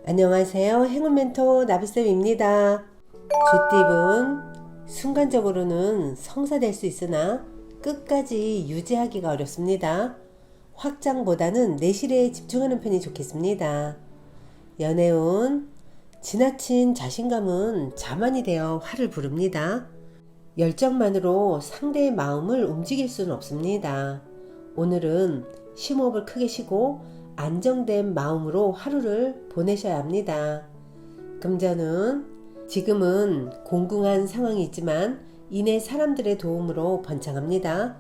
안녕하세요. 행운 멘토 나비쌤입니다. 쥐띠은 순간적으로는 성사될 수 있으나 끝까지 유지하기가 어렵습니다. 확장보다는 내실에 집중하는 편이 좋겠습니다. 연애운 지나친 자신감은 자만이 되어 화를 부릅니다. 열정만으로 상대의 마음을 움직일 수는 없습니다. 오늘은 심호흡을 크게 쉬고 안정된 마음으로 하루를 보내셔야 합니다. 금전은 지금은 공공한 상황이 있지만 이내 사람들의 도움으로 번창합니다.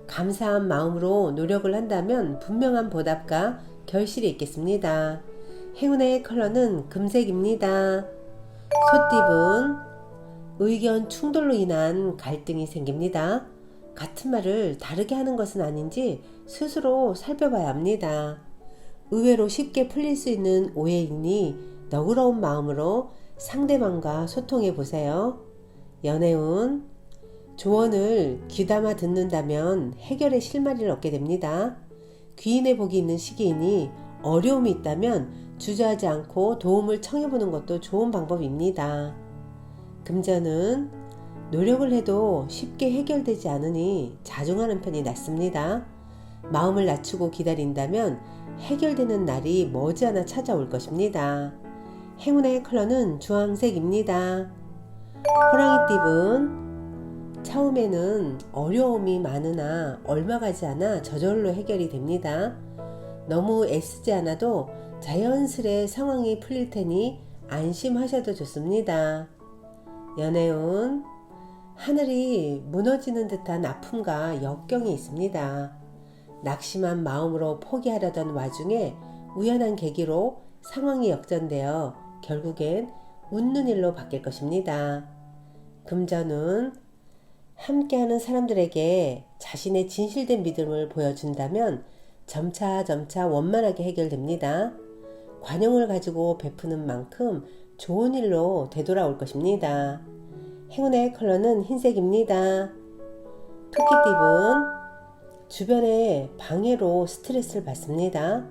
감사한 마음으로 노력을 한다면 분명한 보답과 결실이 있겠습니다. 행운의 컬러는 금색입니다. 소띠은 의견 충돌로 인한 갈등이 생깁니다. 같은 말을 다르게 하는 것은 아닌지 스스로 살펴봐야 합니다. 의외로 쉽게 풀릴 수 있는 오해이니 너그러운 마음으로 상대방과 소통해 보세요. 연애운 조언을 귀담아 듣는다면 해결의 실마리를 얻게 됩니다. 귀인의 복이 있는 시기이니 어려움이 있다면 주저하지 않고 도움을 청해보는 것도 좋은 방법입니다. 금전은 노력을 해도 쉽게 해결되지 않으니 자중하는 편이 낫습니다. 마음을 낮추고 기다린다면 해결되는 날이 머지않아 찾아올 것입니다. 행운의 컬러는 주황색입니다. 호랑이띠은 처음에는 어려움이 많으나 얼마 가지 않아 저절로 해결이 됩니다. 너무 애쓰지 않아도 자연스레 상황이 풀릴 테니 안심하셔도 좋습니다. 연애운 하늘이 무너지는 듯한 아픔과 역경이 있습니다. 낙심한 마음으로 포기하려던 와중에 우연한 계기로 상황이 역전되어 결국엔 웃는 일로 바뀔 것입니다. 금전은 함께하는 사람들에게 자신의 진실된 믿음을 보여준다면 점차 원만하게 해결됩니다. 관용을 가지고 베푸는 만큼 좋은 일로 되돌아올 것입니다. 행운의 컬러는 흰색입니다. 토끼띠은 주변의 방해로 스트레스를 받습니다.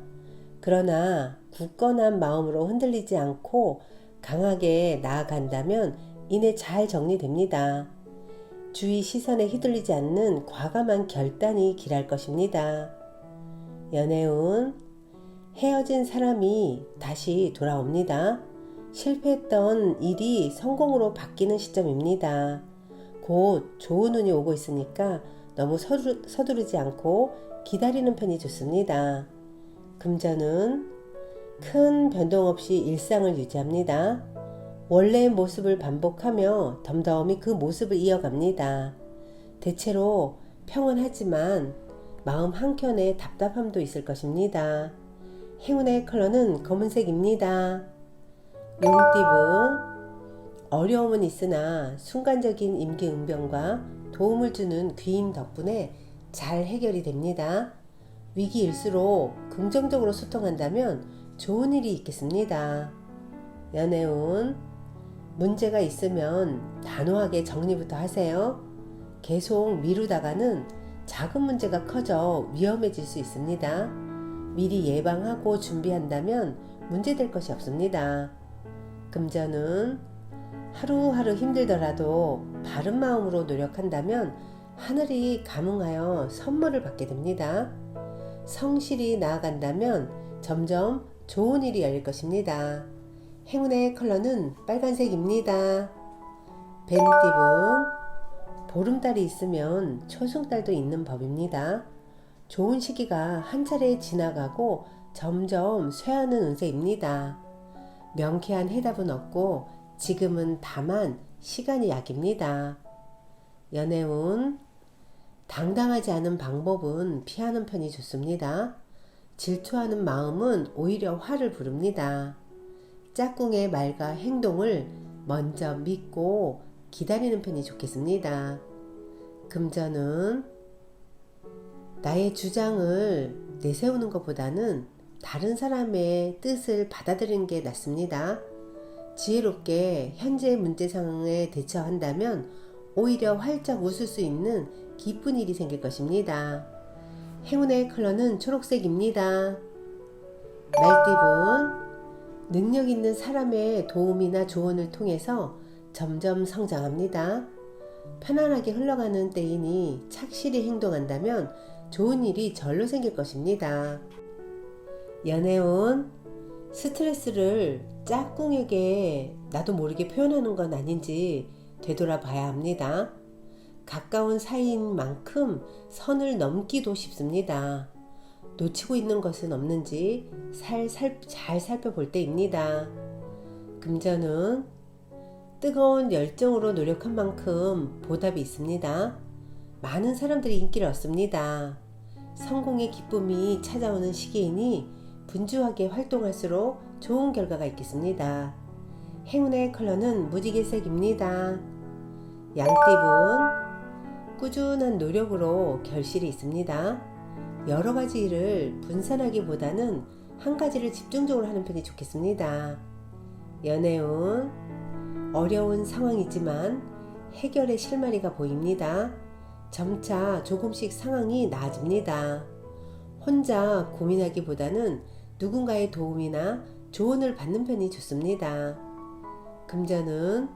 그러나 굳건한 마음으로 흔들리지 않고 강하게 나아간다면 이내 잘 정리됩니다. 주위 시선에 휘둘리지 않는 과감한 결단이 길할 것입니다. 연애운 헤어진 사람이 다시 돌아옵니다. 실패했던 일이 성공으로 바뀌는 시점입니다. 곧 좋은 운이 오고 있으니까 너무 서두르지 않고 기다리는 편이 좋습니다. 금전은 큰 변동 없이 일상을 유지합니다. 원래의 모습을 반복하며 덤덤히 그 모습을 이어갑니다. 대체로 평온하지만 마음 한켠에 답답함도 있을 것입니다. 행운의 컬러는 검은색입니다. 용띠은 어려움은 있으나 순간적인 임기응변과 도움을 주는 귀인 덕분에 잘 해결이 됩니다. 위기일수록 긍정적으로 소통한다면 좋은 일이 있겠습니다. 연애운 문제가 있으면 단호하게 정리부터 하세요. 계속 미루다가는 작은 문제가 커져 위험해질 수 있습니다. 미리 예방하고 준비한다면 문제될 것이 없습니다. 금전은 하루하루 힘들더라도 바른 마음으로 노력한다면 하늘이 감응하여 선물을 받게 됩니다. 성실히 나아간다면 점점 좋은 일이 열릴 것입니다. 행운의 컬러는 빨간색입니다. 뱀띠은 보름달이 있으면 초승달도 있는 법입니다. 좋은 시기가 한 차례 지나가고 점점 쇠하는 운세입니다. 명쾌한 해답은 없고 지금은 다만 시간이 약입니다. 연애운 당당하지 않은 방법은 피하는 편이 좋습니다. 질투하는 마음은 오히려 화를 부릅니다. 짝꿍의 말과 행동을 먼저 믿고 기다리는 편이 좋겠습니다. 금전은 나의 주장을 내세우는 것보다는 다른 사람의 뜻을 받아들이는 게 낫습니다. 지혜롭게 현재의 문제 상황에 대처한다면 오히려 활짝 웃을 수 있는 기쁜 일이 생길 것입니다. 행운의 컬러는 초록색입니다. 말띠은 능력 능력 있는 사람의 도움이나 조언을 통해서 점점 성장합니다. 편안하게 흘러가는 때이니 착실히 행동한다면 좋은 일이 절로 생길 것입니다. 연애운, 스트레스를 짝꿍에게 나도 모르게 표현하는 건 아닌지 되돌아봐야 합니다. 가까운 사이인 만큼 선을 넘기도 쉽습니다. 놓치고 있는 것은 없는지 잘 살펴볼 때입니다. 금전은 뜨거운 열정으로 노력한 만큼 보답이 있습니다. 많은 사람들이 인기를 얻습니다. 성공의 기쁨이 찾아오는 시기이니 분주하게 활동할수록 좋은 결과가 있겠습니다. 행운의 컬러는 무지개색입니다. 양띠분, 꾸준한 노력으로 결실이 있습니다. 여러 가지 일을 분산하기보다는 한 가지를 집중적으로 하는 편이 좋겠습니다. 연애운, 어려운 상황이지만 해결의 실마리가 보입니다. 점차 조금씩 상황이 나아집니다. 혼자 고민하기보다는 누군가의 도움이나 조언을 받는 편이 좋습니다. 금전은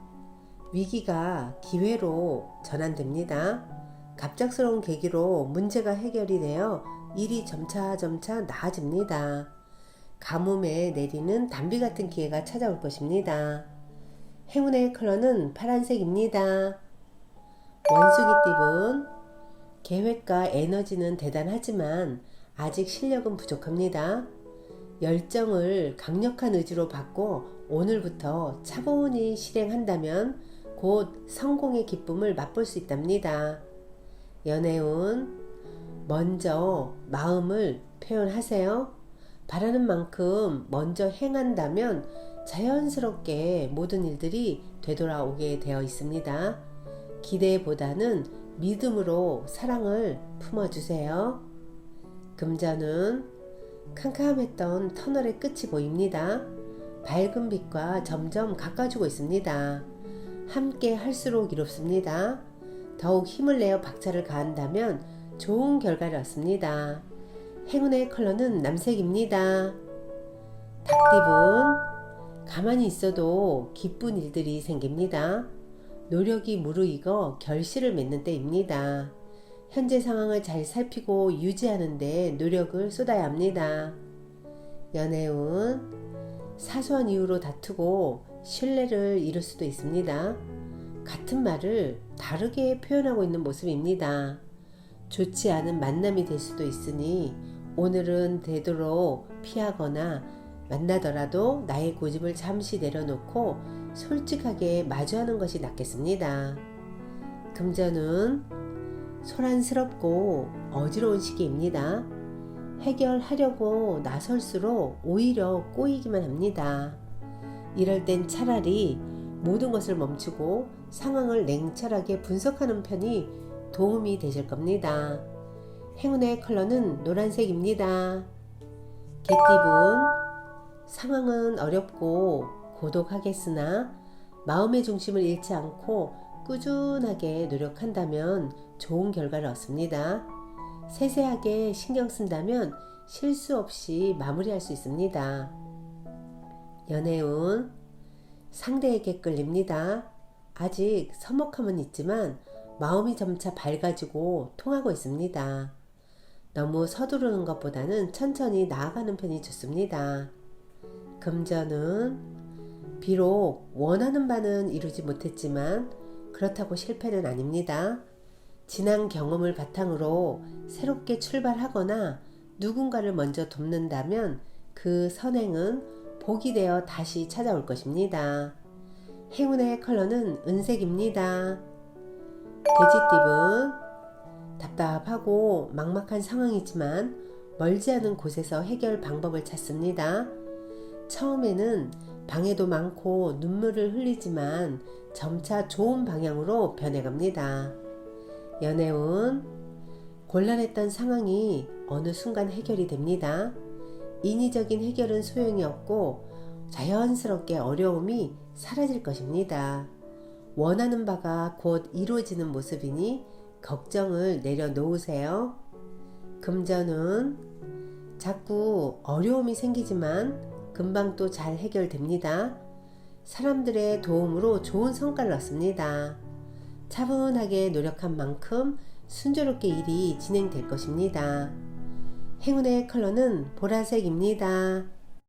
위기가 기회로 전환됩니다. 갑작스러운 계기로 문제가 해결이 되어 일이 점차 나아집니다. 가뭄에 내리는 단비 같은 기회가 찾아올 것입니다. 행운의 컬러는 파란색입니다. 원숭이띠분, 계획과 에너지는 대단하지만 아직 실력은 부족합니다. 열정을 강력한 의지로 바꿔 오늘부터 차분히 실행한다면 곧 성공의 기쁨을 맛볼 수 있답니다. 연애운, 먼저 마음을 표현하세요. 바라는 만큼 먼저 행한다면 자연스럽게 모든 일들이 되돌아오게 되어 있습니다. 기대보다는 믿음으로 사랑을 품어주세요. 금전은 캄캄했던 터널의 끝이 보입니다. 밝은 빛과 점점 가까워지고 있습니다. 함께 할수록 이롭습니다. 더욱 힘을 내어 박차를 가한다면 좋은 결과를 얻습니다. 행운의 컬러는 남색입니다. 닭띠분, 가만히 있어도 기쁜 일들이 생깁니다. 노력이 무르익어 결실을 맺는 때입니다. 현재 상황을 잘 살피고 유지하는 데 노력을 쏟아야 합니다. 연애운, 사소한 이유로 다투고 신뢰를 잃을 수도 있습니다. 같은 말을 다르게 표현하고 있는 모습입니다. 좋지 않은 만남이 될 수도 있으니 오늘은 되도록 피하거나 만나더라도 나의 고집을 잠시 내려놓고 솔직하게 마주하는 것이 낫겠습니다. 금전은 소란스럽고 어지러운 시기입니다. 해결하려고 나설수록 오히려 꼬이기만 합니다. 이럴 땐 차라리 모든 것을 멈추고 상황을 냉철하게 분석하는 편이 도움이 되실 겁니다. 행운의 컬러는 노란색입니다. 개띠분, 상황은 어렵고 고독하겠으나 마음의 중심을 잃지 않고 꾸준하게 노력한다면 좋은 결과를 얻습니다. 세세하게 신경 쓴다면 실수 없이 마무리할 수 있습니다. 연애운, 상대에게 끌립니다. 아직 서먹함은 있지만 마음이 점차 밝아지고 통하고 있습니다. 너무 서두르는 것보다는 천천히 나아가는 편이 좋습니다. 금전은 비록 원하는 바는 이루지 못했지만 그렇다고 실패는 아닙니다. 지난 경험을 바탕으로 새롭게 출발하거나 누군가를 먼저 돕는다면 그 선행은 복이 되어 다시 찾아올 것입니다. 행운의 컬러는 은색입니다. 돼지띠분, 답답하고 막막한 상황이지만 멀지 않은 곳에서 해결 방법을 찾습니다. 처음에는 방해도 많고 눈물을 흘리지만 점차 좋은 방향으로 변해갑니다. 연애운, 곤란했던 상황이 어느 순간 해결이 됩니다. 인위적인 해결은 소용이 없고 자연스럽게 어려움이 사라질 것입니다. 원하는 바가 곧 이루어지는 모습이니 걱정을 내려놓으세요. 금전은 자꾸 어려움이 생기지만 그 금방 또 잘 해결됩니다. 사람들의 도움으로 좋은 성과를 얻습니다. 차분하게 노력한 만큼 순조롭게 일이 진행될 것입니다. 행운의 컬러는 보라색입니다.